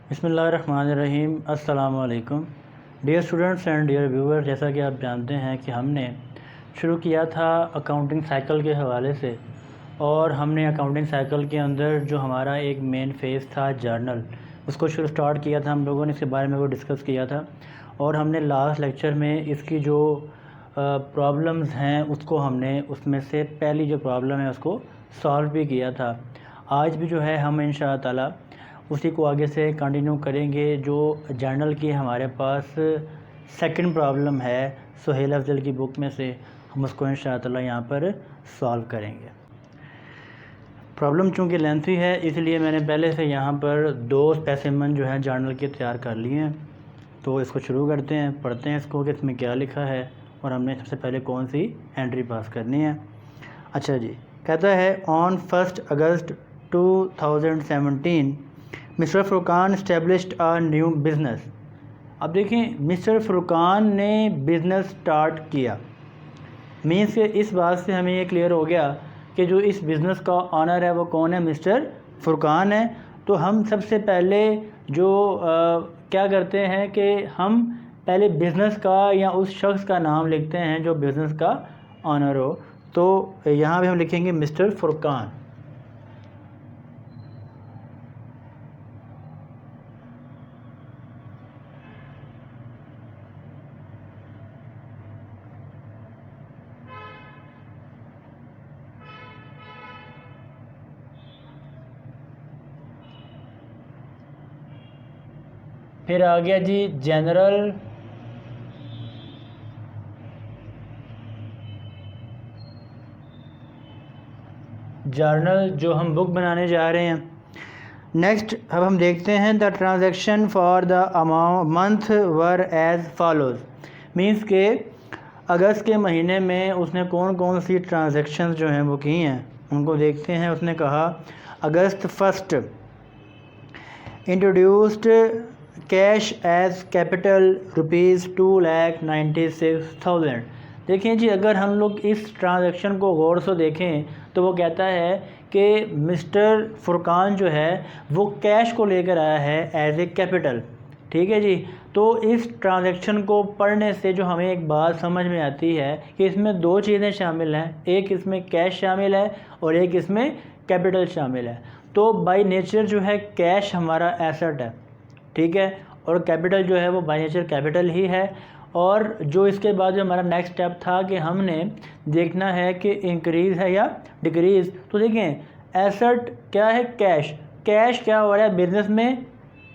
बिस्मिल्लाहिर्रहमानिर्रहीम। अस्सलाम वालेकुम dear students and dear viewers. जैसा कि आप जानते हैं कि हमने शुरू किया था अकाउंटिंग साइकिल के हवाले से, और हमने अकाउंटिंग साइकिल के अंदर जो हमारा एक मेन फेज़ था जर्नल, उसको शुरू स्टार्ट किया था हम लोगों ने, इसके बारे में वो डिस्कस किया था। और हमने लास्ट लेक्चर में इसकी जो प्रॉब्लम्स हैं उसको हमने उसमें से पहली जो प्रॉब्लम है उसको सॉल्व भी किया था। आज भी जो है हम इंशाअल्लाह ताला उसी को आगे से कंटिन्यू करेंगे। जो जर्नल की हमारे पास सेकंड प्रॉब्लम है सुहेल अफजल की बुक में से, हम उसको इंशाअल्लाह ताला यहाँ पर सॉल्व करेंगे। प्रॉब्लम चूँकि लेंथी है इसलिए मैंने पहले से यहाँ पर 2 स्पेसिमेन जो है जर्नल के तैयार कर लिए हैं। तो इसको शुरू करते हैं, पढ़ते हैं इसको कि इसमें क्या लिखा है और हमने सबसे पहले कौन सी एंट्री पास करनी है। अच्छा जी, कहता है on 1 August 2017 mister Furqan established a new business. अब देखें, मिस्टर फुरकान ने बिज़नेस स्टार्ट किया, मीन्स के इस बात से हमें ये क्लियर हो गया कि जो इस बिज़नेस का ऑनर है वो कौन है, मिस्टर फुरकान है। तो हम सबसे पहले जो क्या करते हैं कि हम पहले बिज़नेस का या उस शख्स का नाम लिखते हैं जो बिज़नेस का ऑनर हो। तो यहाँ पे हम लिखेंगे मिस्टर फुरकान। फिर आ गया जी जनरल जर्नल, जो हम बुक बनाने जा रहे हैं। नेक्स्ट अब हम देखते हैं the transaction for the amount month were as follows. Means के अगस्त के महीने में उसने कौन कौन सी ट्रांजैक्शंस जो हैं वो की हैं, उनको देखते हैं। उसने कहा अगस्त 1 इंट्रोड्यूस्ड कैश एज कैपिटल ₹2,96,000। देखिए जी, अगर हम लोग इस ट्रांजैक्शन को गौर से देखें तो वो कहता है कि मिस्टर फुरकान जो है वो कैश को लेकर आया है एज ए कैपिटल। ठीक है जी। तो इस ट्रांजैक्शन को पढ़ने से जो हमें एक बात समझ में आती है कि इसमें 2 चीज़ें शामिल हैं, एक इसमें कैश शामिल है और एक इसमें कैपिटल शामिल है। तो बाय नेचर जो है कैश हमारा एसेट है, ठीक है, और कैपिटल जो है वो बाय नेचर कैपिटल ही है। और जो इसके बाद जो हमारा नेक्स्ट स्टेप था कि हमने देखना है कि इंक्रीज़ है या डिक्रीज़। तो देखें एसेट क्या है, कैश। कैश क्या हो रहा है, बिजनेस में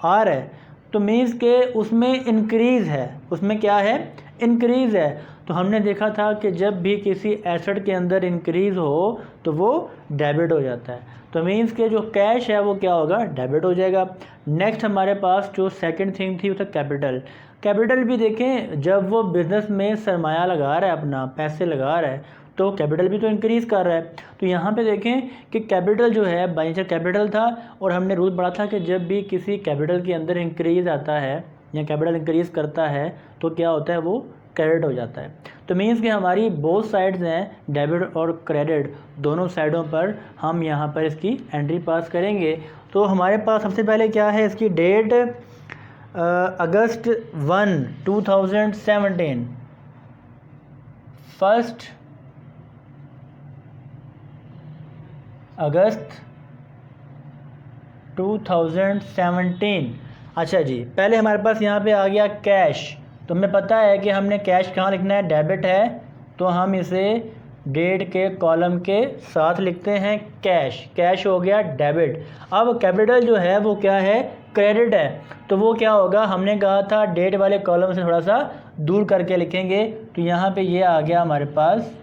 आ रहा है, तो मीन्स के उसमें इंक्रीज़ है, उसमें क्या है, इंक्रीज़ है। तो हमने देखा था कि जब भी किसी एसेट के अंदर इंक्रीज़ हो तो वो डेबिट हो जाता है। तो मीन्स के जो कैश है वो क्या होगा, डेबिट हो जाएगा। नेक्स्ट हमारे पास जो सेकंड थिंग थी वो था कैपिटल। कैपिटल भी देखें, जब वो बिज़नेस में सरमाया लगा रहा है, अपना पैसे लगा रहा है, तो कैपिटल भी तो इंक्रीज़ कर रहा है। तो यहाँ पे देखें कि कैपिटल जो है बाय नेचर कैपिटल था, और हमने रूल पढ़ा था कि जब भी किसी कैपिटल के अंदर इंक्रीज़ आता है या कैपिटल इंक्रीज़ करता है तो क्या होता है, वो क्रेडिट हो जाता है। तो मीन्स कि हमारी बोथ साइड्स हैं, डेबिट और क्रेडिट, दोनों साइडों पर हम यहाँ पर इसकी एंट्री पास करेंगे। तो हमारे पास सबसे पहले क्या है, इसकी डेट अगस्त 1, 2017, 1 अगस्त 2017। अच्छा जी, पहले हमारे पास यहाँ पे आ गया कैश। तो हमें पता है कि हमने कैश कहाँ लिखना है, डेबिट है, तो हम इसे डेट के कॉलम के साथ लिखते हैं कैश। कैश हो गया डेबिट। अब कैपिटल जो है वो क्या है, क्रेडिट है। तो वो क्या होगा, हमने कहा था डेट वाले कॉलम से थोड़ा सा दूर करके लिखेंगे। तो यहाँ पे ये आ गया हमारे पास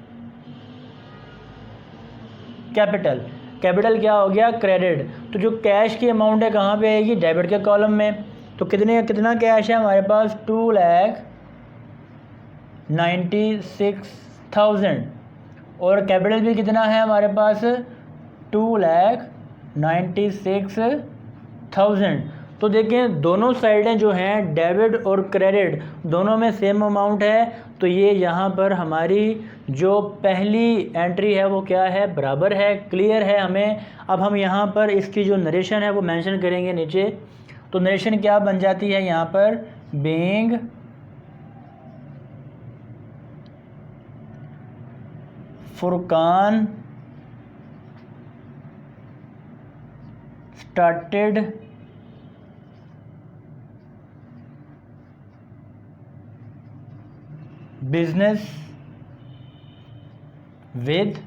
कैपिटल। कैपिटल क्या हो गया, क्रेडिट। तो जो कैश की अमाउंट है कहाँ पे आएगी, डेबिट के कॉलम में। तो कितना कैश है हमारे पास, 2,96,000, और कैपिटल भी कितना है हमारे पास, 2,96,000। तो देखें दोनों साइडें जो हैं डेबिट और क्रेडिट दोनों में सेम अमाउंट है। तो ये यहाँ पर हमारी जो पहली एंट्री है वो क्या है, बराबर है, क्लियर है हमें। अब हम यहाँ पर इसकी जो नरेशन है वो मेंशन करेंगे नीचे। तो नरेशन क्या बन जाती है यहाँ पर, being Furqan started business with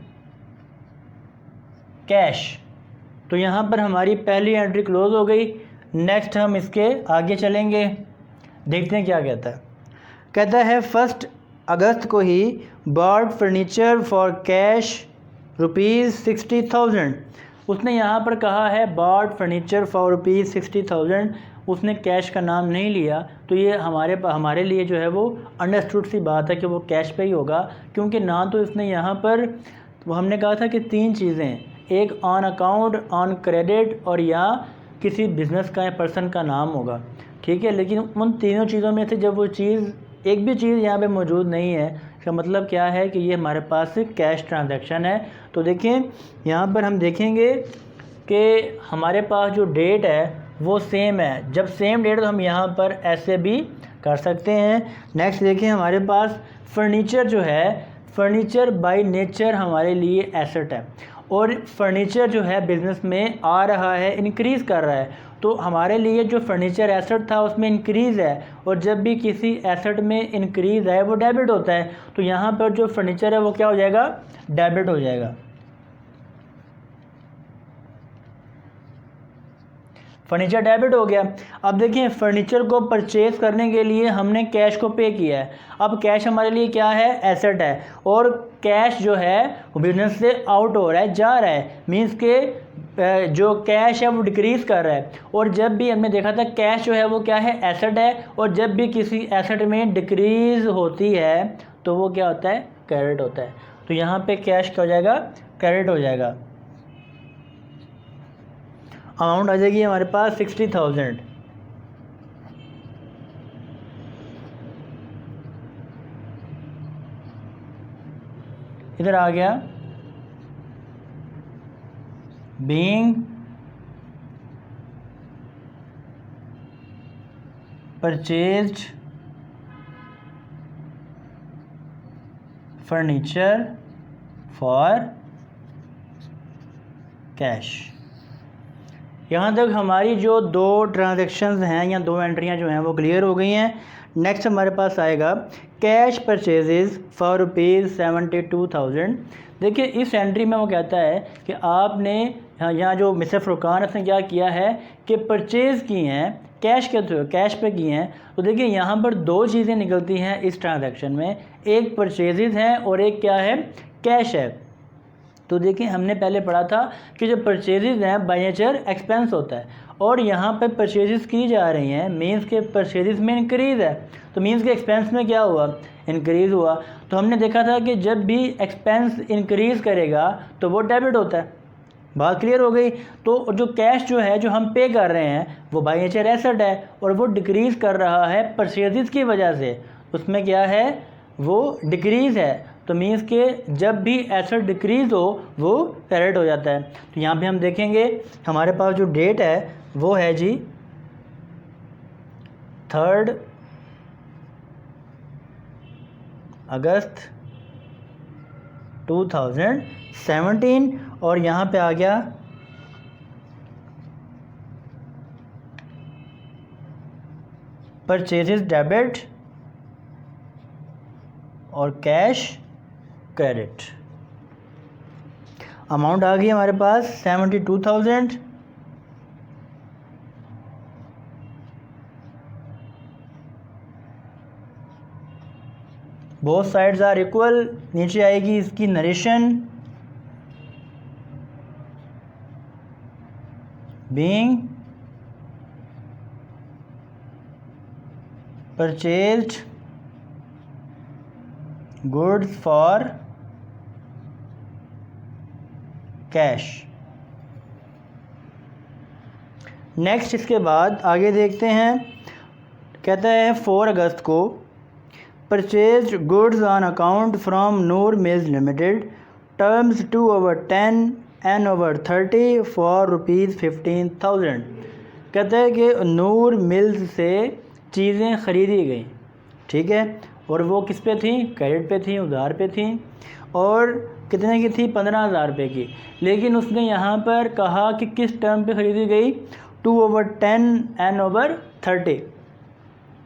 cash. तो यहाँ पर हमारी पहली एंट्री क्लोज हो गई। नेक्स्ट हम इसके आगे चलेंगे, देखते हैं क्या कहता है। कहता है 1 अगस्त को he bought furniture for cash ₹60,000। उसने यहाँ पर कहा है बॉट फर्नीचर फॉर ₹60,000, उसने कैश का नाम नहीं लिया, तो ये हमारे लिए जो है वो अंडरस्टूड सी बात है कि वो कैश पे ही होगा, क्योंकि ना तो इसने यहाँ पर, वो हमने कहा था कि 3 चीज़ें, एक ऑन अकाउंट, ऑन क्रेडिट और या किसी बिज़नेस का या पर्सन का नाम होगा, ठीक है। लेकिन उन तीनों चीज़ों में से जब वो चीज़, एक भी चीज़ यहाँ पे मौजूद नहीं है, इसका मतलब क्या है कि ये हमारे पास कैश ट्रांजैक्शन है। तो देखिए यहाँ पर हम देखेंगे कि हमारे पास जो डेट है वो सेम है। जब सेम डेट तो हम यहाँ पर ऐसे भी कर सकते हैं। नेक्स्ट देखिए हमारे पास फर्नीचर जो है, फर्नीचर बाय नेचर हमारे लिए एसेट है, और फर्नीचर जो है बिज़नेस में आ रहा है, इंक्रीज़ कर रहा है, तो हमारे लिए जो फर्नीचर एसेट था उसमें इंक्रीज़ है, और जब भी किसी एसेट में इंक्रीज़ है वो डेबिट होता है। तो यहाँ पर जो फर्नीचर है वो क्या हो जाएगा, डेबिट हो जाएगा। फर्नीचर डेबिट हो गया। अब देखिए फर्नीचर को परचेज करने के लिए हमने कैश को पे किया है। अब कैश हमारे लिए क्या है, एसेट है, और कैश जो है वो बिजनेस से आउट हो रहा है, जा रहा है, मींस के जो कैश है वो डिक्रीज़ कर रहा है। और जब भी हमने देखा था कैश जो है वो क्या है, एसेट है, और जब भी किसी एसेट में डिक्रीज़ होती है तो वो क्या होता है, क्रेडिट होता है। तो यहाँ पे कैश क्या हो जाएगा, क्रेडिट हो जाएगा। अमाउंट आ जाएगी हमारे पास 60,000। इधर आ गया being purchased furniture for cash. यहाँ तक हमारी जो 2 ट्रांजैक्शंस हैं या 2 एंट्रियाँ जो हैं वो क्लियर हो गई हैं। नेक्स्ट हमारे पास आएगा कैश परचेजेस फॉर ₹72,000। देखिए इस एंट्री में वो कहता है कि आपने यहाँ जो मिस्टर फुरकान उसने क्या किया है कि परचेज़ की हैं कैश के थ्रू, कैश पे की हैं। तो देखिए यहाँ पर 2 चीज़ें निकलती हैं इस ट्रांजैक्शन में, एक परचेजेस हैं और एक क्या है, कैश है। तो देखिए हमने पहले पढ़ा था कि जो परचेजेस हैं बाय नेचर एक्सपेंस होता है, और यहाँ पे परचेजेस की जा रही हैं, मीन्स के परचेजेस में इंक्रीज़ है, तो मीन्स के एक्सपेंस में क्या हुआ, इंक्रीज़ हुआ। तो हमने देखा था कि जब भी एक्सपेंस इंक्रीज़ करेगा तो वो डेबिट होता है। बात क्लियर हो गई। तो जो कैश जो है जो हम पे कर रहे हैं वो बाय नेचर एसेट है, और वो डिक्रीज़ कर रहा है परचेजेस की वजह से, उसमें क्या है, वो डिक्रीज़ है। तो मीन्स के जब भी एसेट डिक्रीज़ हो वो क्रेडिट हो जाता है। तो यहाँ पे हम देखेंगे हमारे पास जो डेट है वो है जी 3 अगस्त 2017, और यहाँ पे आ गया परचेजेस डेबिट और कैश क्रेडिट। अमाउंट आ गई हमारे पास 72,000। Both sides are equal. नीचे आएगी इसकी narration, being purchased goods for cash. Next इसके बाद आगे देखते हैं, कहता है 4 अगस्त को purchased goods on account from Noor mills limited, terms 2/10 N/30 for ₹15,000। कहता है कि नूर मिल्स से चीज़ें ख़रीदी गई, ठीक है, और वो किस पे थी, क्रेडिट पे थी, उधार पे थी, और कितने की थी, 15,000 रुपये की। लेकिन उसने यहाँ पर कहा कि किस टर्म पे ख़रीदी गई, 2/10 n/30।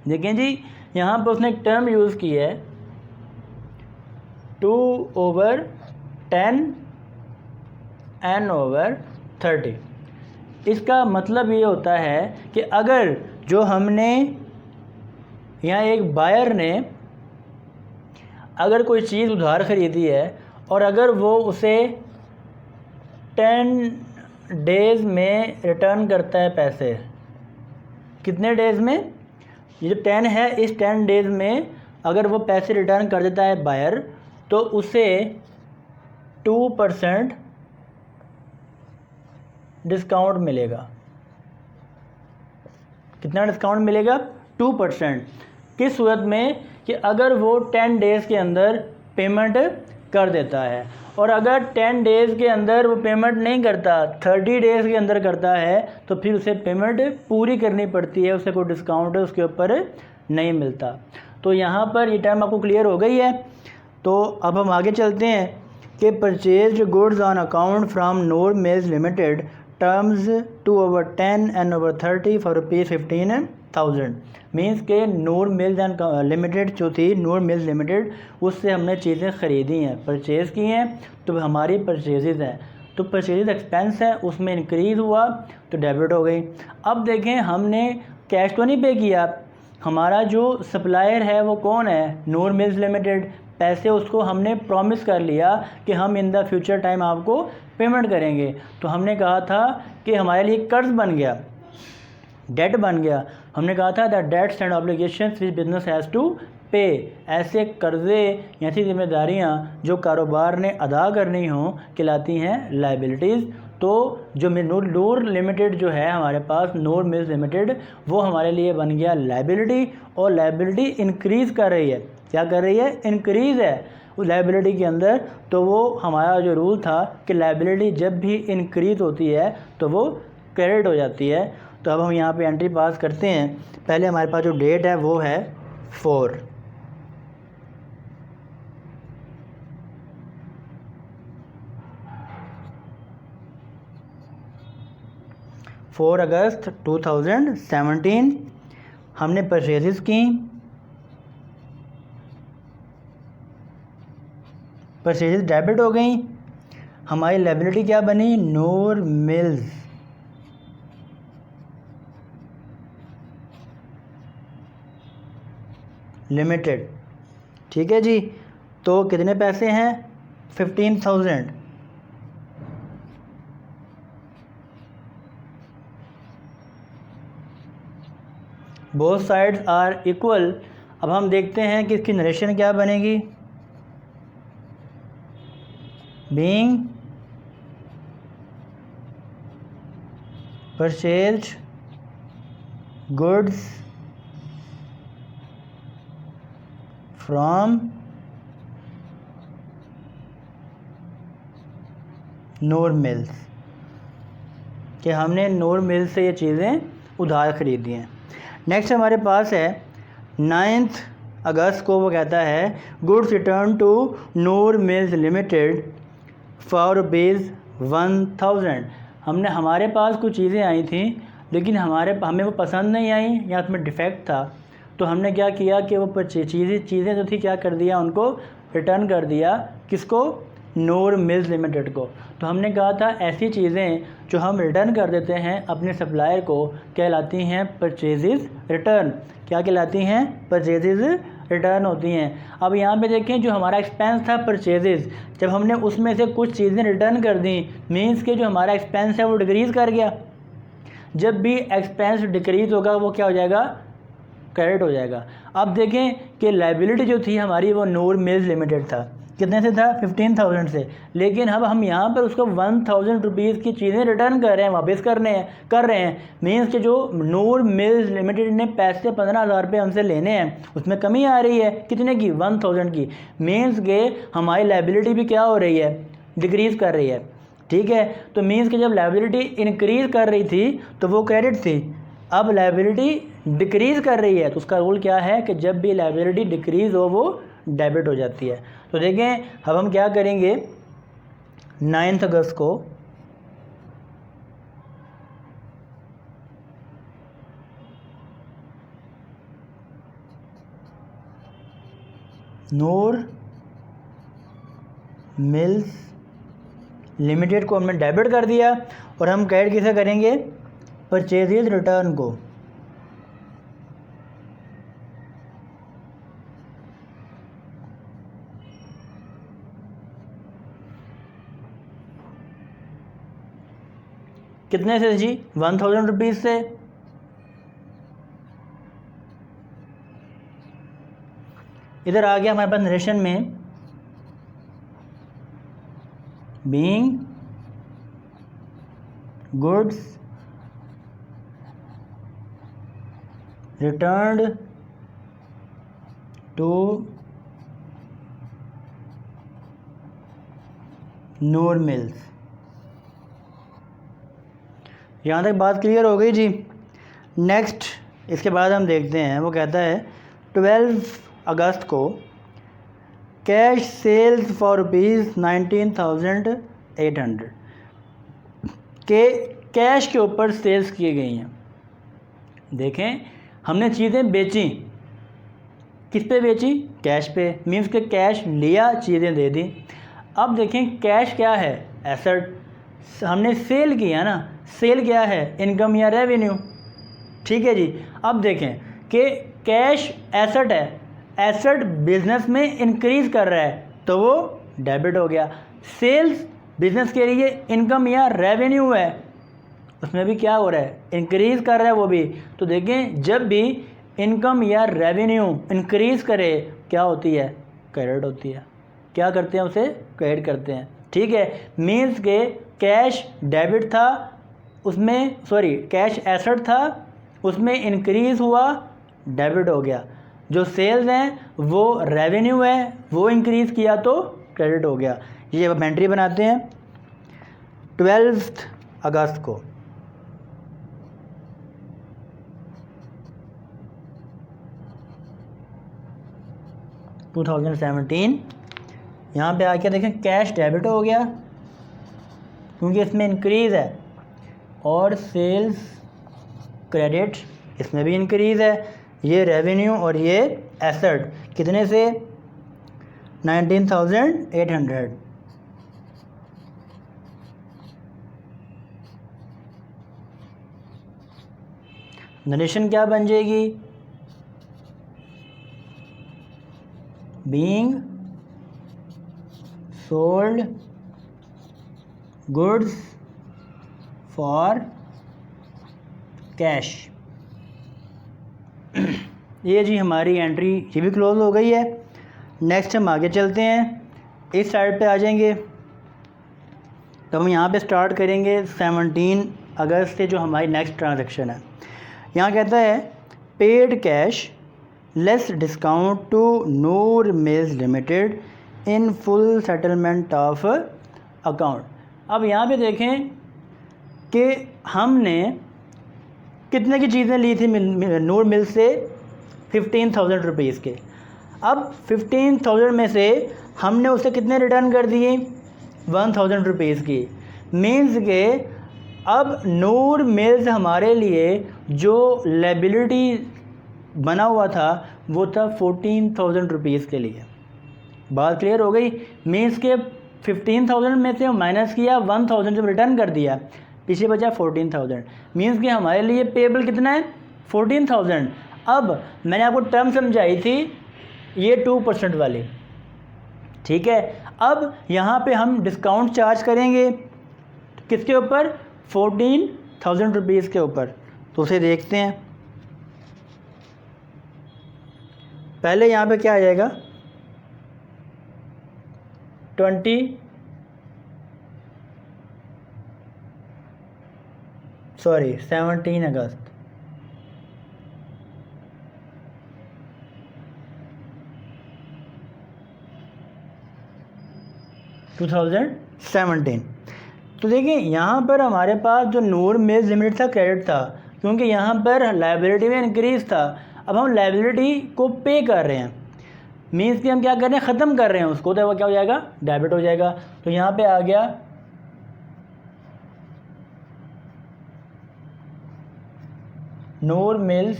देखें जी, यहाँ पर उसने एक टर्म यूज़ की है 2/10 n/30। इसका मतलब ये होता है कि अगर जो हमने यहाँ एक बायर ने अगर कोई चीज़ उधार ख़रीदी है और अगर वो उसे 10 डेज़ में रिटर्न करता है पैसे, कितने डेज़ में, ये जो 10 है, इस 10 डेज़ में अगर वो पैसे रिटर्न कर देता है बायर, तो उसे 2% डिस्काउंट मिलेगा। कितना डिस्काउंट मिलेगा, 2%। किस सूरत में कि अगर वो 10 डेज़ के अंदर पेमेंट कर देता है, और अगर 10 डेज़ के अंदर वो पेमेंट नहीं करता, 30 डेज़ के अंदर करता है, तो फिर उसे पेमेंट पूरी करनी पड़ती है, उसे कोई डिस्काउंट उसके ऊपर नहीं मिलता। तो यहाँ पर ये टर्म आपको क्लियर हो गई है। तो अब हम आगे चलते हैं कि purchase goods on account from Noor mills limited terms 2/10 n/30 for ₹15,000। Means के नूर मिल्स एंड लिमिटेड जो थी, नूर मिल्स लिमिटेड, उससे हमने चीज़ें ख़रीदी हैं, परचेज़ की हैं, तो हमारी परचेजेज़ हैं, तो परचेज एक्सपेंस है, उसमें इंक्रीज़ हुआ तो डेबिट हो गई। अब देखें, हमने कैश तो नहीं पे किया, हमारा जो सप्लायर है वो कौन है, नूर मिल्स लिमिटेड। पैसे उसको हमने प्रॉमिस कर लिया कि हम इन द फ्यूचर टाइम आपको पेमेंट करेंगे, तो हमने कहा था कि हमारे लिए कर्ज बन गया, डेट बन गया। हमने कहा था the debts and obligations which business has to pay. ऐसे कर्ज़े, ऐसी जिम्मेदारियां जो कारोबार ने अदा करनी हों कहलाती हैं लाइबिलिटीज़। तो जो नूर लिमिटेड जो है हमारे पास, नूर मिल्स लिमिटेड, वो हमारे लिए बन गया लाइबिलिटी, और लाइबिलिटी इंक्रीज़ कर रही है। क्या कर रही है, इंक्रीज़ है उस लाइबिलिटी के अंदर। तो वो हमारा जो रूल था कि लाइबिलिटी जब भी इंक्रीज़ होती है तो वो क्रेडिट हो जाती है। तो अब हम यहाँ पे एंट्री पास करते हैं। पहले हमारे पास जो डेट है वो है 4, अगस्त 2017 हमने परचेजेस की, परचेजेस डेबिट हो गई। हमारी लायबिलिटी क्या बनी, नूर मिल्स लिमिटेड, ठीक है जी। तो कितने पैसे हैं, 15,000। Both sides are equal. अब हम देखते हैं कि इसकी नरेशन क्या बनेगी। Being purchase goods from Noor mills, कि हमने नूर मिल्स से ये चीज़ें उधार ख़रीदी हैं। नेक्स्ट हमारे पास है 9 अगस्त को, वो कहता है goods return to Noor mills limited for ₹1000। हमारे पास कुछ चीज़ें आई थी, लेकिन हमें वो पसंद नहीं आई या उसमें डिफेक्ट था। तो हमने क्या किया कि वो चीज़ें जो थी क्या कर दिया, उनको रिटर्न कर दिया। किसको, नूर मिल्स लिमिटेड को। तो हमने कहा था ऐसी चीज़ें जो हम रिटर्न कर देते हैं अपने सप्लायर को कहलाती हैं परचेजेस रिटर्न। क्या कहलाती हैं, परचेजेस रिटर्न होती हैं। अब यहाँ पे देखें, जो हमारा एक्सपेंस था परचेजेस, जब हमने उसमें से कुछ चीज़ें रिटर्न कर दी, मीन्स के जो हमारा एक्सपेंस है वो डिक्रीज़ कर गया। जब भी एक्सपेंस डिक्रीज़ होगा वो क्या हो जाएगा, क्रेडिट हो जाएगा। अब देखें कि लायबिलिटी जो थी हमारी वो नूर मिल्स लिमिटेड था, कितने से था, 15,000 से। लेकिन अब हम यहाँ पर उसको 1,000 रुपीज़ की चीज़ें रिटर्न कर रहे हैं, वापस कर रहे हैं। मीन्स कि जो नूर मिल्स लिमिटेड ने पैसे 15,000 रुपये हमसे लेने हैं, उसमें कमी आ रही है, कितने की, 1,000 की। मीन्स के हमारी लायबिलिटी भी क्या हो रही है, डिक्रीज़ कर रही है। ठीक है, तो मीन्स कि जब लायबिलिटी इंक्रीज़ कर रही थी तो वो क्रेडिट थी, अब लायबिलिटी डिक्रीज़ कर रही है तो उसका रूल क्या है कि जब भी लायबिलिटी डिक्रीज़ हो वो डेबिट हो जाती है। तो देखें अब हम क्या करेंगे, 9 अगस्त को नूर मिल्स लिमिटेड को हमने डेबिट कर दिया और हम क्रेडिट किसे करेंगे, परचेजेज रिटर्न को। कितने से जी, 1000 रुपीज़ से। इधर आ गया हमारे पास नरेशन में, being goods returned to Noor mills. यहाँ तक बात क्लियर हो गई जी। नेक्स्ट इसके बाद हम देखते हैं, वो कहता है 12 अगस्त को कैश सेल्स फॉर ₹19,800 के कैश के ऊपर सेल्स किए गई हैं। देखें हमने चीज़ें बेची, किस पे बेची, कैश पे, मीन्स के कैश लिया, चीज़ें दे दी। अब देखें कैश क्या है, एसेट, हमने सेल किया ना, सेल क्या है, इनकम या रेवेन्यू, ठीक है जी। अब देखें कि कैश एसेट है, एसेट बिजनेस में इंक्रीज़ कर रहा है तो वो डेबिट हो गया। सेल्स बिजनेस के लिए इनकम या रेवेन्यू है, उसमें भी क्या हो रहा है, इंक्रीज़ कर रहा है वो भी। तो देखें जब भी इनकम या रेवेन्यू इंक्रीज़ करे क्या होती है, क्रेडिट होती है। क्या करते हैं, उसे क्रेडिट करते हैं, ठीक है। मीन्स के कैश डेबिट था, उसमें कैश एसेट था, उसमें इंक्रीज़ हुआ, डेबिट हो गया। जो सेल्स हैं वो रेवेन्यू है, वो इंक्रीज़ किया तो क्रेडिट हो गया। ये अब एंट्री बनाते हैं 12 अगस्त को। (2017) यहाँ पे आके देखें कैश डेबिट हो गया क्योंकि इसमें इंक्रीज़ है, और सेल्स क्रेडिट, इसमें भी इंक्रीज़ है। ये रेवेन्यू और ये एसेट कितने से, 19,800। नरेशन क्या बन जाएगी, being sold goods for cash. ये जी हमारी एंट्री ये भी क्लोज हो गई है। नेक्स्ट हम आगे चलते हैं, इस साइड पे आ जाएंगे तो हम यहाँ पे स्टार्ट करेंगे 17 अगस्त से, जो हमारी नेक्स्ट ट्रांजैक्शन है। यहाँ कहता है paid cash less discount to Noor mills limited in full settlement of account. अब यहाँ पे देखें कि हमने कितने की चीज़ें ली थी नूर मिल्स से, 15,000 रुपीज़ के। अब 15,000 में से हमने उसे कितने रिटर्न कर दिए, 1,000 रुपीज़ की। मीन्स के अब नूर मिल्स हमारे लिए जो लायबिलिटी बना हुआ था वो था 14,000 रुपीज़ के लिए। बात क्लियर हो गई। मीन्स के 15,000 में से माइनस किया, 1,000 जब रिटर्न कर दिया, पीछे बचा 14,000। मीन्स कि हमारे लिए पेबल कितना है, 14,000। अब मैंने आपको टर्म समझाई थी ये 2% वाली, ठीक है। अब यहाँ पे हम डिस्काउंट चार्ज करेंगे किसके ऊपर, 14,000 रुपीज़ के ऊपर। तो उसे देखते हैं। पहले यहाँ पे क्या आ जाएगा, 17 अगस्त। (2017) तो देखिए यहाँ पर हमारे पास जो नूर मिल्स लिमिटेड था क्रेडिट था, क्योंकि यहाँ पर लाइबिलिटी में इंक्रीज था। अब हम लाइबिलिटी को पे कर रहे हैं, मीन्स कि हम क्या कर रहे हैं, ख़त्म कर रहे हैं उसको, तो वो क्या हो जाएगा, डेबिट हो जाएगा। तो यहाँ पे आ गया नूर मिल्स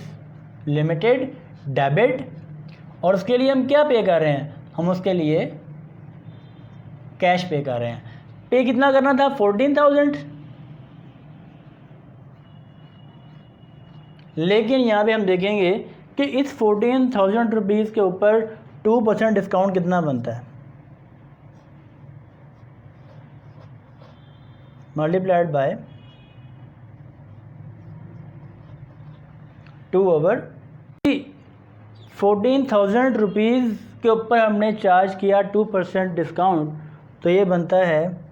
लिमिटेड डेबिट, और उसके लिए हम क्या पे कर रहे हैं, हम उसके लिए कैश पे कर रहे हैं। पे कितना करना था, 14,000, लेकिन यहाँ पे हम देखेंगे कि इस 14,000 रुपीज़ के ऊपर 2% डिस्काउंट कितना बनता है, मल्टीप्लाइड बाय 2/, 14,000 रुपीज़ के ऊपर हमने चार्ज किया 2% डिस्काउंट, तो ये बनता है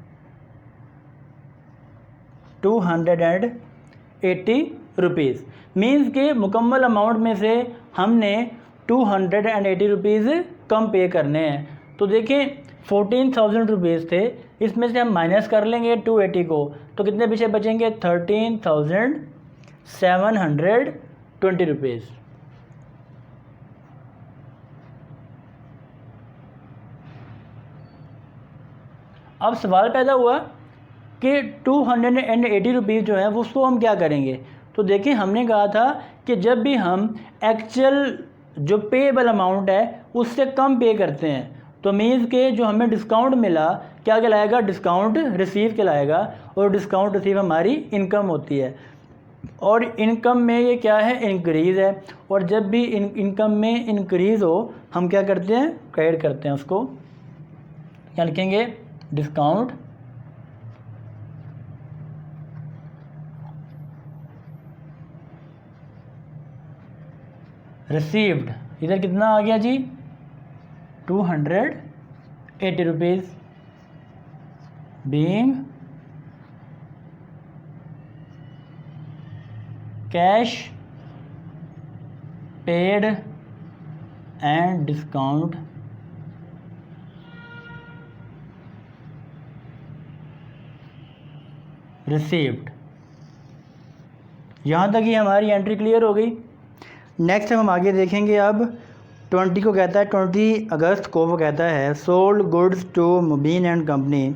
280 रुपीज़। मीन्स के मुकम्मल अमाउंट में से हमने 280 रुपीज़ कम पे करने हैं। तो देखें 14,000 रुपीज़ थे, इसमें से हम माइनस कर लेंगे 280 को, तो कितने पीछे बचेंगे, 13,720 रुपीज़। अब सवाल पैदा हुआ कि 280 रुपीज़ जो है वो उसको हम क्या करेंगे। तो देखिए हमने कहा था कि जब भी हम एक्चुअल जो पेएबल अमाउंट है उससे कम पे करते हैं, तो मीन्स के जो हमें डिस्काउंट मिला क्या कहलाएगा, डिस्काउंट रिसीव कहलाएगा, और डिस्काउंट रिसीव हमारी इनकम होती है, और इनकम में ये क्या है, इंक्रीज़ है। और जब भी इनकम में इंक्रीज़ हो हम क्या करते हैं, क्रेडिट करते हैं उसको, क्या लिखेंगे, डिस्काउंट रिसीव्ड। इधर कितना आ गया जी, 280 rupees being cash paid and discount received. यहाँ तक ही हमारी एंट्री क्लियर हो गई। नेक्स्ट हम आगे देखेंगे। अब 20 को कहता है, 20 अगस्त को वो कहता है, sold goods to Mubeen and company,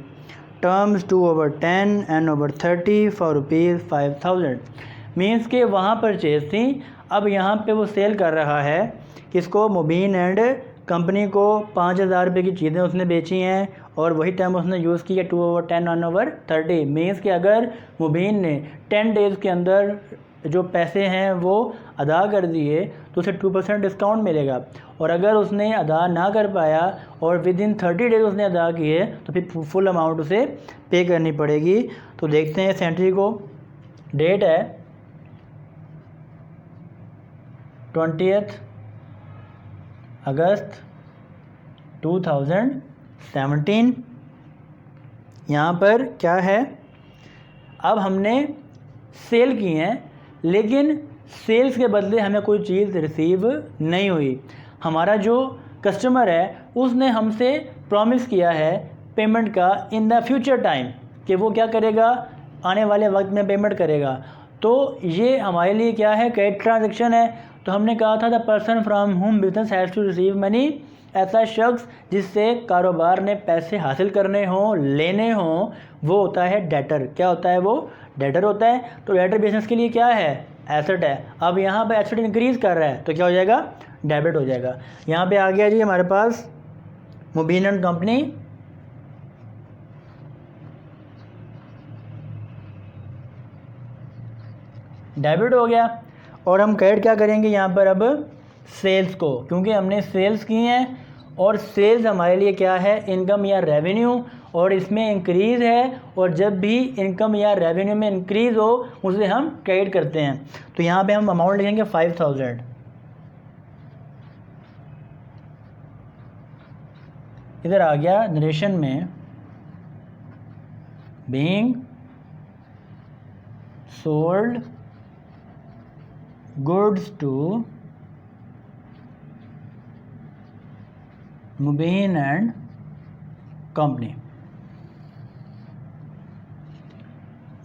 terms 2/10 and 30 for rupees 5,000। Means के वहाँ परचेज थी, अब यहाँ पे वो सेल कर रहा है किसको, मुबीन एंड कंपनी को 5,000 रुपये की चीज़ें उसने बेची हैं, और वही टर्म उसने यूज़ किया 2/10 1/30। मीन्स कि अगर मुबीन ने 10 डेज़ के अंदर जो पैसे हैं वो अदा कर दिए तो उसे 2% डिस्काउंट मिलेगा, और अगर उसने अदा ना कर पाया और विद इन 30 डेज उसने अदा किए तो फिर फुल अमाउंट उसे पे करनी पड़ेगी। तो देखते हैं इस एंट्री को। डेट है 20 अगस्त 2017। यहाँ पर क्या है, अब हमने सेल की हैं, लेकिन सेल्स के बदले हमें कोई चीज़ रिसीव नहीं हुई। हमारा जो कस्टमर है उसने हमसे प्रॉमिस किया है पेमेंट का इन द फ्यूचर टाइम, कि वो क्या करेगा, आने वाले वक्त में पेमेंट करेगा। तो ये हमारे लिए क्या है, क्रेडिट ट्रांजेक्शन है। तो हमने कहा था the person from whom business has to receive money, ऐसा शख्स जिससे कारोबार ने पैसे हासिल करने हों, लेने हों, वो होता है डेटर। क्या होता है, वो डेटर होता है। तो डेटर बिजनेस के लिए क्या है, एसेट है। अब यहाँ पे एसेट इंक्रीज़ कर रहा है तो क्या हो जाएगा, डेबिट हो जाएगा। यहाँ पे आ गया जी हमारे पास मुबीन एंड कंपनी, डेबिट हो गया। और हम क्रेडिट क्या करेंगे यहाँ पर, अब सेल्स को, क्योंकि हमने सेल्स की हैं, और सेल्स हमारे लिए क्या है, इनकम या रेवेन्यू, और इसमें इंक्रीज़ है, और जब भी इनकम या रेवेन्यू में इंक्रीज़ हो उसे हम क्रेडिट करते हैं। तो यहाँ पे हम अमाउंट लिखेंगे 5,000। इधर आ गया नरेशन में, being sold goods to Mubeen and company.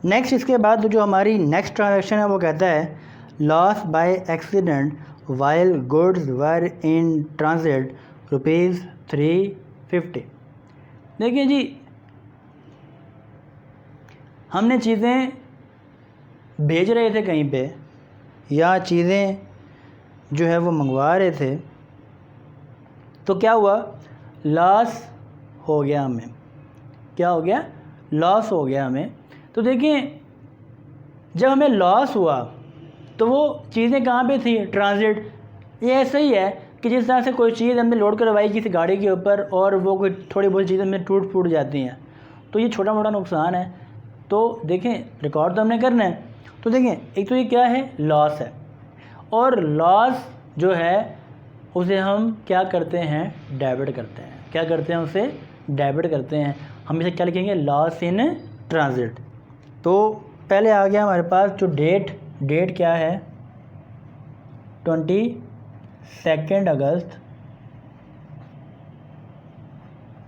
Next इसके बाद जो हमारी नेक्स्ट ट्रांजैक्शन है वो कहता है loss by accident while goods were in transit ₹350। देखिए जी, हमने चीज़ें भेज रहे थे कहीं पे या चीज़ें जो है वो मंगवा रहे थे, तो क्या हुआ, लॉस हो गया हमें। क्या हो गया, लॉस हो गया हमें। तो देखिए, जब हमें लॉस हुआ तो वो चीज़ें कहाँ पे थी, ट्रांजिट। ये ऐसा ही है कि जिस तरह से कोई चीज़ हमने लोड करवाई किसी गाड़ी के ऊपर और वो कोई थोड़ी बहुत चीज़ें में टूट फूट जाती हैं, तो ये छोटा मोटा नुकसान है। तो देखें, रिकॉर्ड तो हमने करना है। तो देखें, एक तो ये क्या है, लॉस है, और लॉस जो है उसे हम क्या करते हैं, डेबिट करते हैं। क्या करते हैं, उसे डेबिट करते हैं। हम इसे क्या लिखेंगे, लॉस इन ट्रांजिट। तो पहले आ गया हमारे पास जो डेट क्या है, 22 अगस्त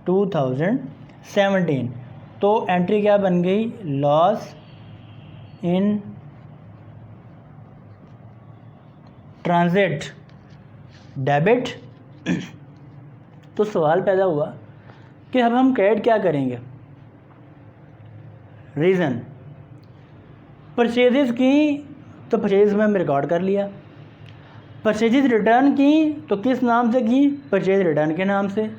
2017। तो एंट्री क्या बन गई, लॉस इन ट्रांजिट डेबिट। तो सवाल पैदा हुआ कि अब हम क्रेडिट क्या करेंगे। रीज़न, परचेजेस की तो परचेज में हमने रिकॉर्ड कर लिया, परचेजेस रिटर्न की तो किस नाम से की, परचेज रिटर्न के नाम से।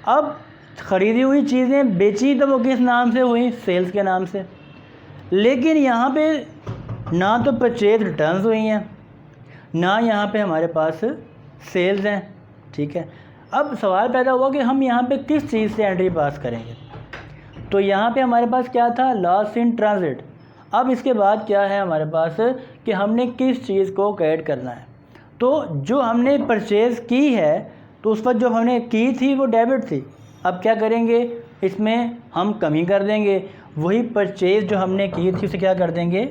अब ख़रीदी हुई चीज़ें बेची तो वो किस नाम से हुई, सेल्स के नाम से। लेकिन यहाँ पे ना तो परचेज रिटर्न्स हुई हैं, ना यहाँ पे हमारे पास सेल्स हैं। ठीक है, अब सवाल पैदा हुआ कि हम यहाँ पे किस चीज़ से एंट्री पास करेंगे। तो यहाँ पे हमारे पास क्या था, लॉस इन ट्रांजिट। अब इसके बाद क्या है हमारे पास कि हमने किस चीज़ को क्रेडिट करना है। तो जो हमने परचेज़ की है तो उस पर जो हमने की थी वो डेबिट थी। अब क्या करेंगे, इसमें हम कमी कर देंगे, वही परचेज़ जो हमने की थी उसे क्या कर देंगे,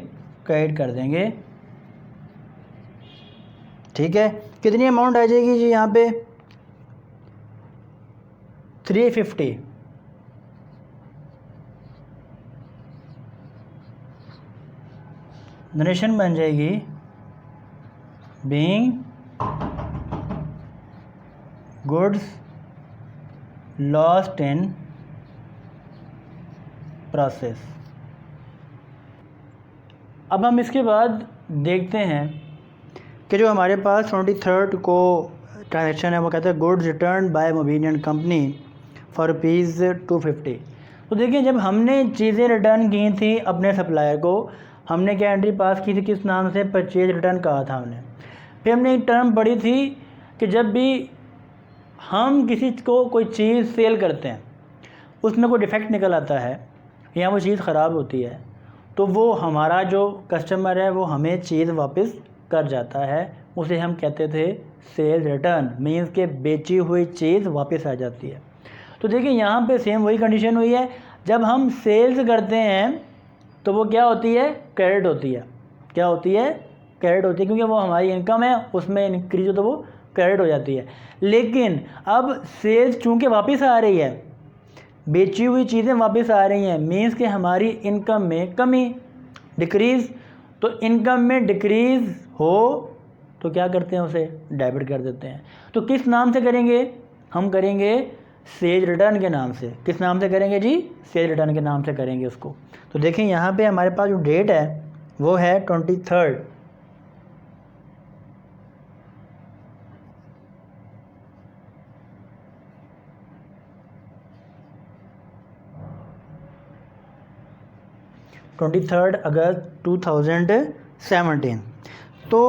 क्रेडिट कर देंगे। ठीक है, कितनी अमाउंट आ जाएगी जी यहाँ पे, 350। नरेशन बन जाएगी being goods lost in process. अब हम इसके बाद देखते हैं कि जो हमारे पास 23 को ट्रांजैक्शन है वो कहता है goods return by Mobin and company for ₹250। तो देखिए, जब हमने चीज़ें रिटर्न की थी अपने सप्लायर को, हमने क्या एंट्री पास की थी, किस नाम से, परचेज रिटर्न कहा था हमने। फिर हमने एक टर्म पढ़ी थी कि जब भी हम किसी को कोई चीज़ सेल करते हैं, उसमें कोई डिफेक्ट निकल आता है या वो चीज़ ख़राब होती है, तो वो हमारा जो कस्टमर है वो हमें चीज़ वापस कर जाता है। उसे हम कहते थे सेल रिटर्न, मीन्स के बेची हुई चीज़ वापस आ जाती है। तो देखिए, यहाँ पे सेम वही कंडीशन हुई है। जब हम सेल्स करते हैं तो वो क्या होती है, क्रेडिट होती है। क्या होती है, क्रेडिट होती है, क्योंकि वो हमारी इनकम है, उसमें इंक्रीज हो तो वो क्रेडिट हो जाती है। लेकिन अब सेल्स चूँकि वापस आ रही है, बेची हुई चीज़ें वापस आ रही हैं, मीन्स कि हमारी इनकम में कमी, डिक्रीज़। तो इनकम में डिक्रीज़ हो तो क्या करते हैं, उसे डेबिट कर देते हैं। तो किस नाम से करेंगे, हम करेंगे सेल रिटर्न के नाम से। किस नाम से करेंगे जी, सेल रिटर्न के नाम से करेंगे उसको। तो देखें, यहाँ पे हमारे पास जो डेट है वो है 23। अगस्त 2017। तो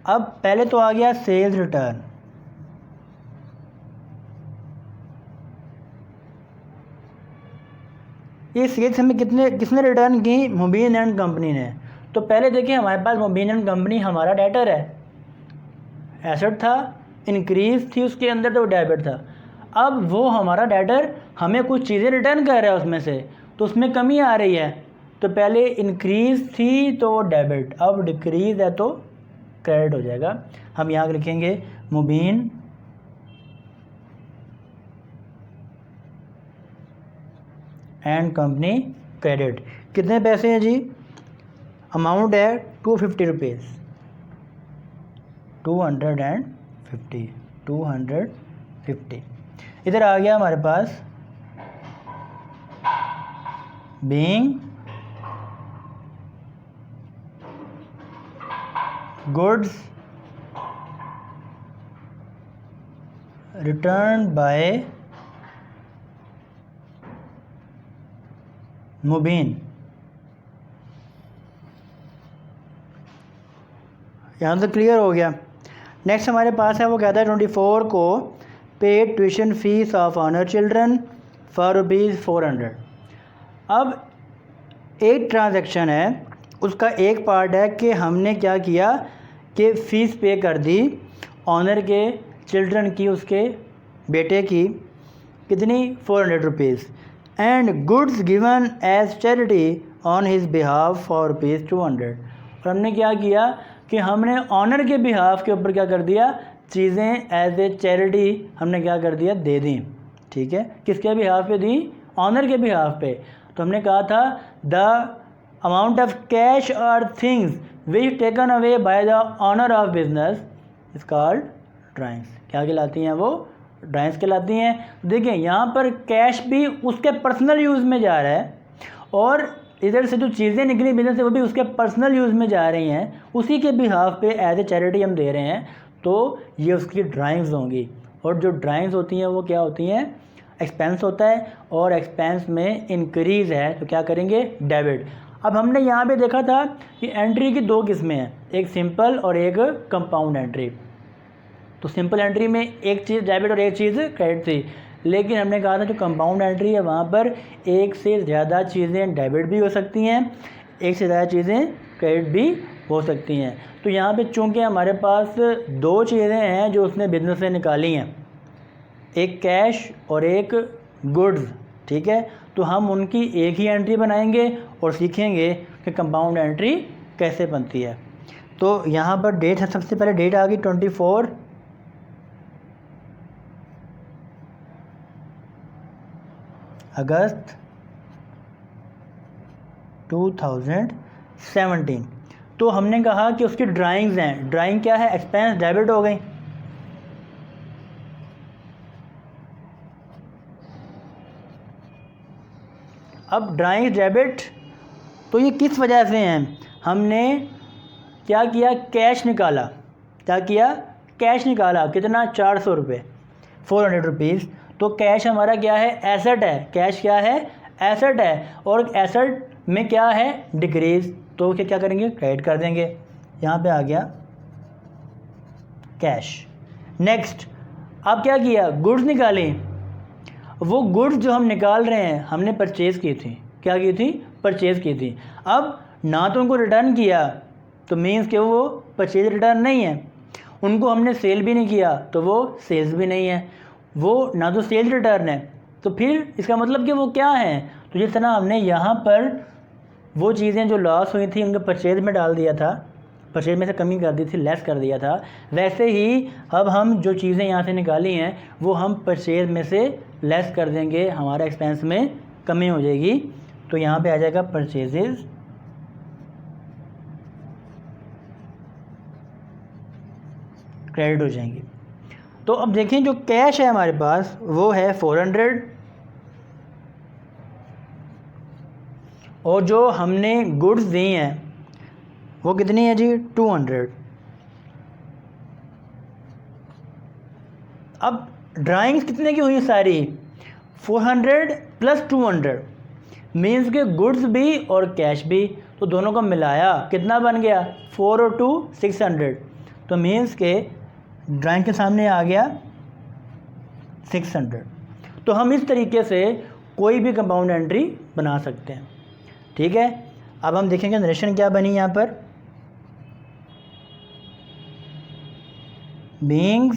अब पहले तो आ गया सेल्स रिटर्न। ये सेल्स हमें किसने रिटर्न की, मोबिन एंड कंपनी ने। तो पहले देखिए, हमारे पास मोबिन एंड कंपनी हमारा डेटर है, एसेट था, इंक्रीज थी उसके अंदर तो डेबिट था। अब वो हमारा डेटर हमें कुछ चीज़ें रिटर्न कर रहा है उसमें से, तो उसमें कमी आ रही है। तो पहले इंक्रीज थी तो वो डेबिट, अब डिक्रीज है तो क्रेडिट हो जाएगा। हम यहाँ लिखेंगे मोबिन एंड कंपनी क्रेडिट। कितने पैसे हैं जी? अमाउंट है 250 रुपीज़, 250। इधर आ गया हमारे पास बीइंग गुड्स रिटर्न बाय मुबीन। यहाँ तो क्लियर हो गया। नेक्स्ट हमारे पास है, वो कहता है 24 को paid tuition fees of owner children for ₹400। अब एक ट्रांजैक्शन है, उसका एक पार्ट है कि हमने क्या किया कि फ़ीस पे कर दी ऑनर के चिल्ड्रन की, उसके बेटे की, कितनी? 400 rupees. And goods given as charity on his behalf for ₹200। और हमने क्या किया कि हमने ऑनर के बिहाफ के ऊपर क्या कर दिया, चीज़ें एज ए चैरिटी हमने क्या कर दिया, दे दी। ठीक है, किसके बिहाफ पे दी? ऑनर के बिहाफ पे। तो हमने कहा था द अमाउंट ऑफ कैश और things which taken away by the owner of business is called drawings. क्या कहलाती हैं वो? ड्राइंग्स कहलाती हैं। देखिए यहाँ पर कैश भी उसके पर्सनल यूज़ में जा रहा है और इधर से जो चीज़ें निकली बिजनेस से वो भी उसके पर्सनल यूज़ में जा रही हैं, उसी के बिहाफ पे एज ए चैरिटी हम दे रहे हैं, तो ये उसकी ड्राइंग्स होंगी। और जो ड्राइंग्स होती हैं वो क्या होती हैं? एक्सपेंस होता है, और एक्सपेंस में इंक्रीज़ है तो क्या करेंगे? डेबिट। अब हमने यहाँ पे देखा था कि एंट्री की दो किस्में हैं, एक सिंपल और एक कंपाउंड एंट्री। तो सिंपल एंट्री में एक चीज़ डेबिट और एक चीज़ क्रेडिट थी, लेकिन हमने कहा था जो कंपाउंड एंट्री है वहाँ पर एक से ज़्यादा चीज़ें डेबिट भी हो सकती हैं, एक से ज़्यादा चीज़ें क्रेडिट भी हो सकती हैं। तो यहाँ पे चूँकि हमारे पास दो चीज़ें हैं जो उसने बिजनेस से निकाली हैं, एक कैश और एक गुड्स, ठीक है, तो हम उनकी एक ही एंट्री बनाएंगे और सीखेंगे कि कंपाउंड एंट्री कैसे बनती है। तो यहाँ पर डेट है, सबसे पहले डेट आ गई 24 अगस्त 2017। तो हमने कहा कि उसकी ड्राइंग्स हैं। ड्राइंग क्या है? एक्सपेंस डेबिट हो गई। अब ड्राइंग्स डेबिट, तो ये किस वजह से हैं? हमने क्या किया? कैश निकाला। क्या किया? कैश निकाला। कितना? 400 रुपये, 400 रुपीज़। तो कैश हमारा क्या है? एसेट है। कैश क्या है? एसेट है। और एसेट में क्या है? डिक्रीज। तो क्या करेंगे? क्रेडिट कर देंगे। यहाँ पे आ गया कैश। नेक्स्ट, अब क्या किया? गुड्स निकाली। वो गुड्स जो हम निकाल रहे हैं हमने परचेज़ की थी। क्या की थी? परचेज़ की थी। अब ना तो उनको रिटर्न किया तो मीन्स कि वो परचेज रिटर्न नहीं है, उनको हमने सेल भी नहीं किया तो वो सेल्स भी नहीं है, वो ना तो सेल्स रिटर्न है, तो फिर इसका मतलब कि वो क्या है? तो जिस तरह हमने यहाँ पर वो चीज़ें जो लॉस हुई थी उनके परचेज में डाल दिया था, परचेज में से कमी कर दी थी, लेस कर दिया था, वैसे ही अब हम जो चीज़ें यहाँ से निकाली हैं वो हम परचेज में से लेस कर देंगे, हमारा एक्सपेंस में कमी हो जाएगी। तो यहाँ पे आ जाएगा परचेजेस क्रेडिट हो जाएंगी। तो अब देखें जो कैश है हमारे पास वो है 400 और जो हमने गुड्स दी हैं वो कितनी है जी? 200। अब ड्राइंग्स कितने की हुई सारी? 400 प्लस 200 मीन्स के गुड्स भी और कैश भी, तो दोनों को मिलाया कितना बन गया? 4 और 2 600। तो मीन्स के ड्राइंग के सामने आ गया 600। तो हम इस तरीके से कोई भी कंपाउंड एंट्री बना सकते हैं। ठीक है, अब हम देखेंगे नरेशन क्या बनी यहाँ पर। Being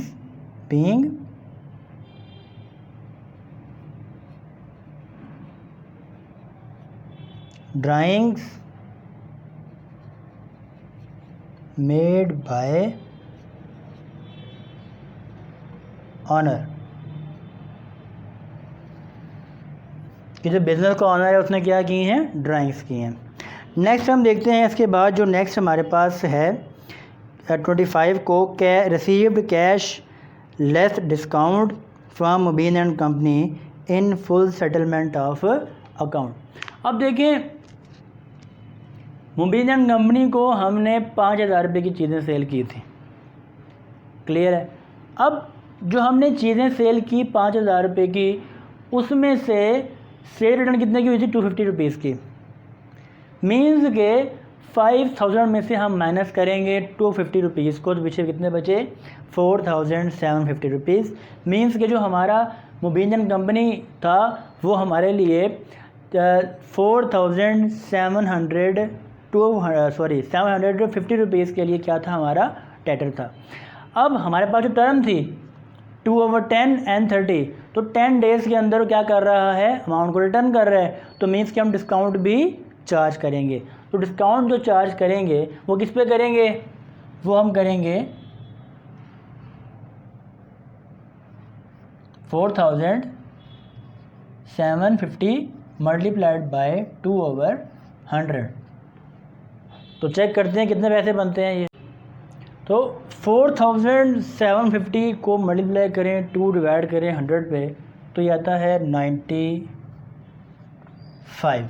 drawings made by honour. कि जो बिज़नेस का ऑनर है उसने क्या की हैं, ड्राइंग्स की हैं। नेक्स्ट हम देखते हैं इसके बाद जो नेक्स्ट हमारे पास है 25 को received cash less discount from Mubeen and company in full settlement of account. अब देखें, मुबीन एंड कंपनी को हमने 5,000 रुपये की चीज़ें सेल की थी, क्लियर है। अब जो हमने चीज़ें सेल की 5,000 रुपये की, उसमें से सेल रिटर्न कितने की हुई थी, 250 रुपीज़ की। मीन्स के 5,000 में से हम माइनस करेंगे 250 रुपीज़ को, तो पीछे कितने बचे, 4,750 रुपीज़। मीन्स के जो हमारा मुबीन एंड कंपनी था वो हमारे लिए 750 रुपीज़ के लिए क्या था, हमारा डेटर था। अब हमारे पास जो टर्म थी 2/10 and 30, तो 10 डेज़ के अंदर क्या कर रहा है, अमाउंट को रिटर्न कर रहा है, तो मीन्स कि हम डिस्काउंट भी चार्ज करेंगे। तो डिस्काउंट जो चार्ज करेंगे वो किस पे करेंगे, वो हम करेंगे 4,750 मल्टीप्लाइड बाय 2/100। तो चेक करते हैं कितने पैसे बनते हैं ये। तो 4,750 को मल्टीप्लाई करें 2 डिवाइड करें 100 पे, तो ये आता है 95।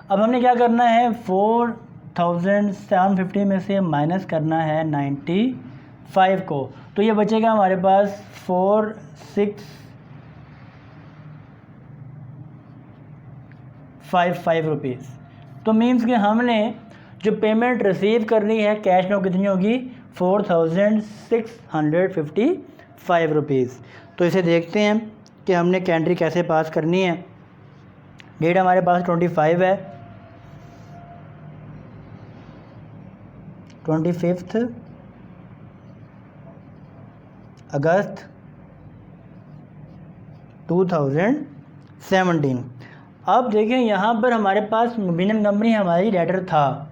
अब हमने क्या करना है, 4,750 में से माइनस करना है 95 को, तो ये बचेगा हमारे पास 4,655 रुपीज़। तो मीन्स कि हमने जो पेमेंट रिसीव करनी है कैश में वो कितनी होगी, 4,655 रुपीज़। तो इसे देखते हैं कि हमने कैंट्री कैसे पास करनी है। डेट हमारे पास 25 है, 25 अगस्त 2017। अब देखें यहाँ पर हमारे पास मुबीन एंड कंपनी हमारी डेटर था,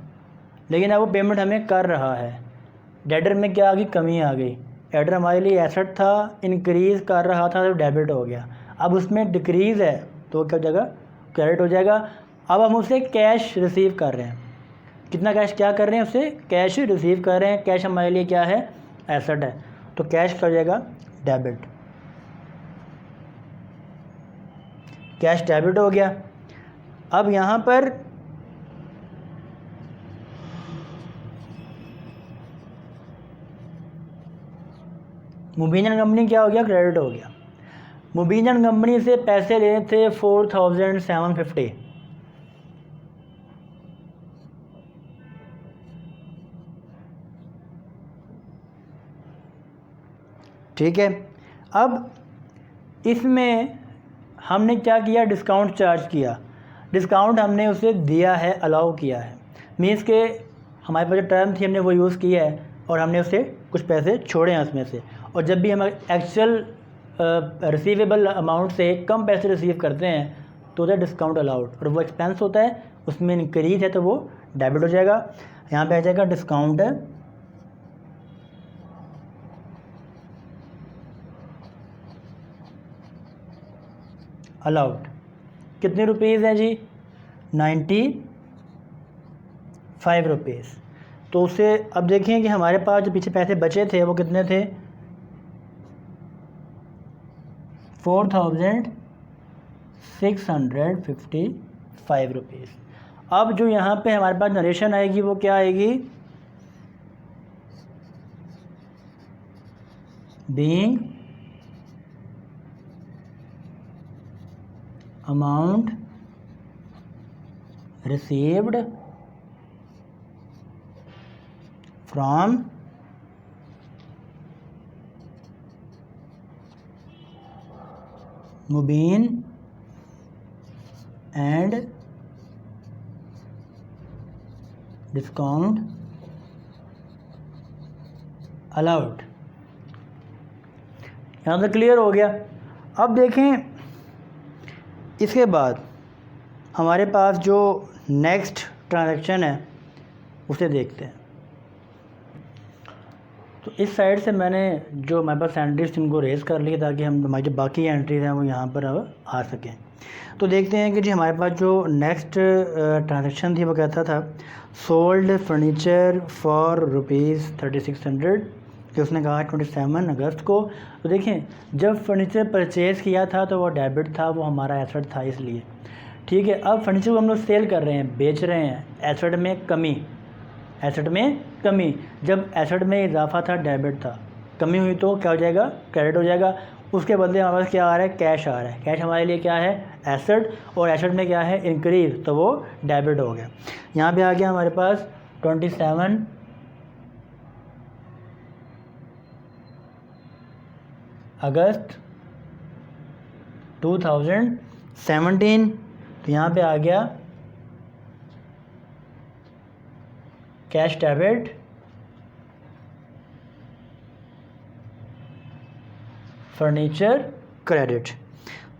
लेकिन अब वो पेमेंट हमें कर रहा है। डेटर में क्या आ गई, कमी आ गई। डेटर हमारे लिए एसेट था, इंक्रीज़ कर रहा था तो डेबिट हो गया। अब उसमें डिक्रीज़ है तो क्या हो जाएगा, क्रेडिट हो जाएगा। अब हम उससे कैश रिसीव कर रहे हैं, कितना कैश क्या कर रहे हैं, उससे कैश रिसीव कर रहे हैं। कैश हमारे लिए क्या है, एसेट है, तो कैश कर जाएगा डेबिट, कैश डेबिट हो गया। अब यहाँ पर मुबीन एंड कंपनी क्या हो गया, क्रेडिट हो गया। मुबीन एंड कंपनी से पैसे लेने थे 4,750, ठीक है। अब इसमें हमने क्या किया, डिस्काउंट चार्ज किया। डिस्काउंट हमने उसे दिया है, अलाउ किया है। मीन्स के हमारे पास जो टर्म थी हमने वो यूज़ किया है और हमने उससे कुछ पैसे छोड़े हैं उसमें से। और जब भी हम एक्चुअल रिसीवेबल अमाउंट से कम पैसे रिसीव करते हैं तो होता है डिस्काउंट अलाउड, और वो एक्सपेंस होता है, उसमें इंक्रीज है तो वो डेबिट हो जाएगा। यहाँ पे आ जाएगा डिस्काउंट अलाउड। कितने रुपीज़ हैं जी, 95 रुपीज़। तो उसे अब देखें कि हमारे पास जो पीछे पैसे बचे थे वो कितने थे, 4,655 रुपीज़। अब जो यहाँ पे हमारे पास नरेशन आएगी वो क्या आएगी, being amount received from Mubeen and discount allowed. यहाँ से क्लियर हो गया। अब देखें इसके बाद हमारे पास जो नेक्स्ट ट्रांजैक्शन है उसे देखते हैं। तो इस साइड से मैंने जो हमारे पास एंट्रीज इनको रेज़ कर ली ताकि हम हमारी जो बाकी एंट्रीज हैं वो यहाँ पर अब आ सकें। तो देखते हैं कि जी हमारे पास जो नेक्स्ट ट्रांजेक्शन थी वो कहता था सोल्ड फर्नीचर फॉर ₹3600, कि उसने कहा 27 अगस्त को। तो देखें जब फर्नीचर परचेज़ किया था तो वो डेबिट था, वो हमारा एसेट था इसलिए, ठीक है। अब फर्नीचर को हम लोग सेल कर रहे हैं, बेच रहे हैं, एसेट में कमी, एसेट में कमी। जब एसेट में इजाफा था डेबिट था, कमी हुई तो क्या हो जाएगा, क्रेडिट हो जाएगा। उसके बदले हमारे पास क्या आ रहा है, कैश आ रहा है। कैश हमारे लिए क्या है, एसेट, और एसेट में क्या है, इंक्रीज, तो वो डेबिट हो गया। यहाँ पे आ गया हमारे पास 27 अगस्त 2017। तो यहाँ पे आ गया कैश डेबिट, फर्नीचर क्रेडिट।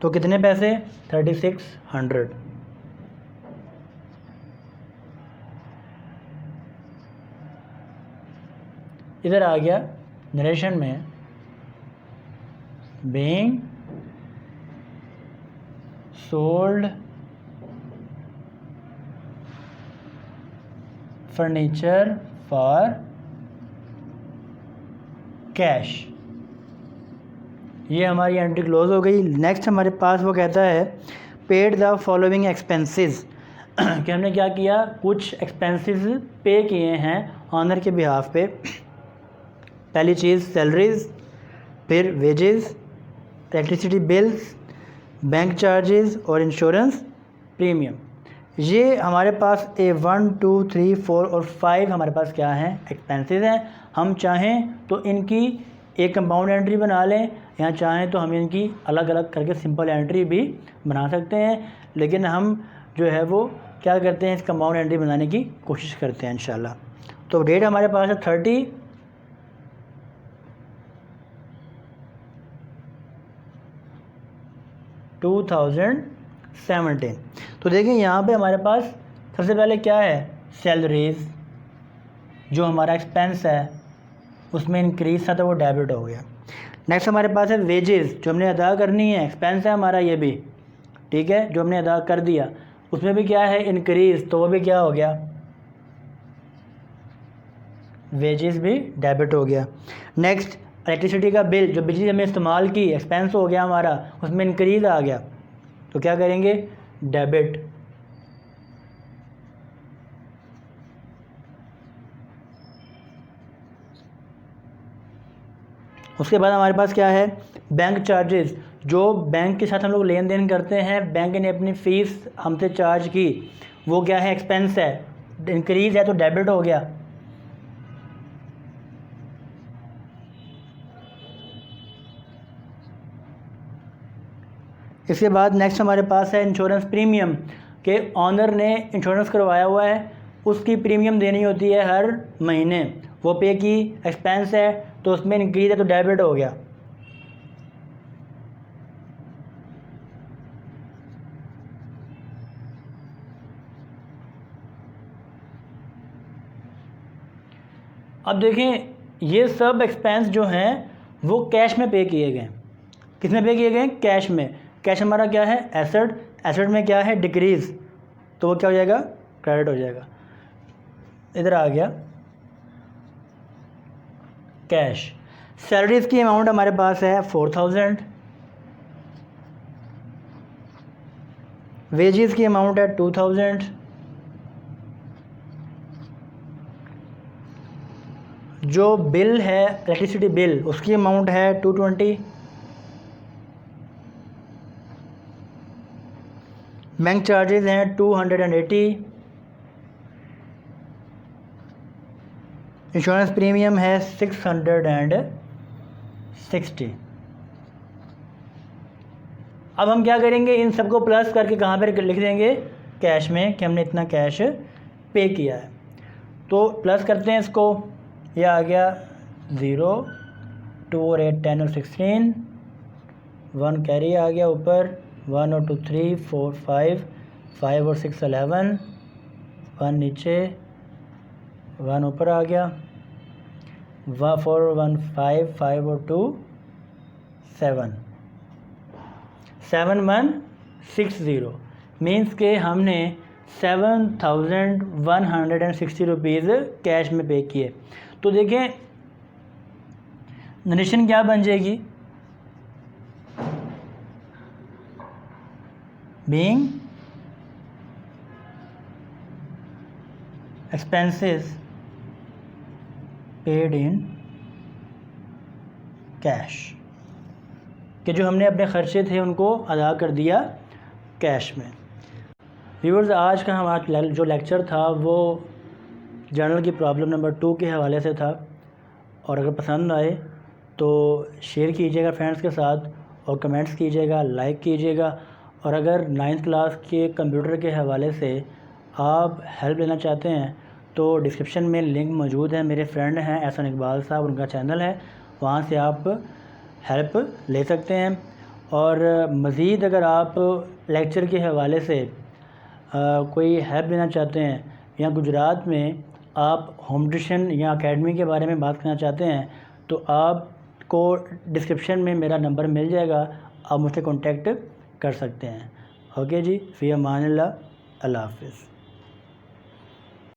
तो कितने पैसे, 3600। इधर आ गया नरेशन में being sold furniture for cash. ये हमारी एंट्री क्लोज हो गई। नेक्स्ट हमारे पास वो कहता है पेड द फॉलोइंग एक्सपेंसेस, कि हमने क्या किया, कुछ एक्सपेंसेस पे किए हैं ऑनर के बिहाफ पे। पहली चीज़ सैलरीज, फिर wages, electricity bills, bank charges और इंश्योरेंस प्रीमियम। ये हमारे पास 1, 2, 3, 4 और 5 हमारे पास क्या हैं, एक्सपेंसेस हैं। हम चाहें तो इनकी एक कंपाउंड एंट्री बना लें, या चाहें तो हम इनकी अलग अलग करके सिंपल एंट्री भी बना सकते हैं, लेकिन हम जो है वो क्या करते हैं, इस कंपाउंड एंट्री बनाने की कोशिश करते हैं इंशाल्लाह। तो डेट हमारे पास है 30 2017। तो देखिए यहाँ पे हमारे पास सबसे पहले क्या है, सैलरीज, जो हमारा एक्सपेंस है उसमें इंक्रीज था तो वो डेबिट हो गया। नेक्स्ट हमारे पास है वेजेस, जो हमने अदा करनी है, एक्सपेंस है हमारा ये भी, ठीक है, जो हमने अदा कर दिया, उसमें भी क्या है, इंक्रीज, तो वो भी क्या हो गया, वेजेस भी डेबिट हो गया। नेक्स्ट इलेक्ट्रिसिटी का बिल, जो बिजली हमने इस्तेमाल की, एक्सपेंस हो गया हमारा, उसमें इंक्रीज आ गया, तो क्या करेंगे, डेबिट। उसके बाद हमारे पास क्या है, बैंक चार्जेस, जो बैंक के साथ हम लोग लेन देन करते हैं, बैंक ने अपनी फ़ीस हमसे चार्ज की, वो क्या है, एक्सपेंस है, इंक्रीज है तो डेबिट हो गया। इसके बाद नेक्स्ट हमारे पास है इंश्योरेंस प्रीमियम, के ऑनर ने इंश्योरेंस करवाया हुआ है, उसकी प्रीमियम देनी होती है हर महीने, वो पे की, एक्सपेंस है तो उसमें इंक्रीज है तो डेबिट हो गया। अब देखें ये सब एक्सपेंस जो हैं वो कैश में पे किए गए। किस में पे किए गए, कैश में। कैश हमारा क्या है, एसेट, एसेट में क्या है, डिक्रीज, तो वो क्या हो जाएगा, क्रेडिट हो जाएगा। इधर आ गया कैश। सैलरीज की अमाउंट हमारे पास है 4000, वेजेस की अमाउंट है 2000, जो बिल है इलेक्ट्रिसिटी बिल उसकी अमाउंट है 220, बैंक चार्जेस हैं 280, इंश्योरेंस प्रीमियम है 660। अब हम क्या करेंगे, इन सबको प्लस करके कहाँ पर लिख देंगे, कैश में, कि हमने इतना कैश पे किया है। तो प्लस करते हैं इसको, यह आ गया 0, 2 और 8 10 और 16, 1 कैरी आ गया ऊपर, 1 और 2 3 4 5, 5 और 6 11, 1 नीचे, 1 ऊपर आ गया, 4 और 1 5, 5 और 2 7, 7 1 7,160 मीन्स के हमने 7,160 रुपीज़ कैश में पे किए। तो देखें नरेशन क्या बन जाएगी, being expenses paid in cash, कि जो हमने अपने ख़र्चे थे उनको अदा कर दिया कैश में। व्यूअर्स, आज का हमारा जो लेक्चर था वो जर्नल की प्रॉब्लम नंबर 2 के हवाले से था, और अगर पसंद आए तो शेयर कीजिएगा फ्रेंड्स के साथ और कमेंट्स कीजिएगा, लाइक कीजिएगा। और अगर 9th क्लास के कंप्यूटर के हवाले से आप हेल्प लेना चाहते हैं तो डिस्क्रिप्शन में लिंक मौजूद है, मेरे फ्रेंड हैं एहसन इकबाल साहब, उनका चैनल है, वहाँ से आप हेल्प ले सकते हैं। और मज़ीद अगर आप लेक्चर के हवाले से कोई हेल्प लेना चाहते हैं या गुजरात में आप होम ट्यूशन या एकेडमी के बारे में बात करना चाहते हैं तो आपको डिस्क्रिप्शन में मेरा नंबर मिल जाएगा, आप मुझसे कांटेक्ट कर सकते हैं। ओके जी, फ़ी अमान अल्लाह, अल्लाह हाफ़िज़।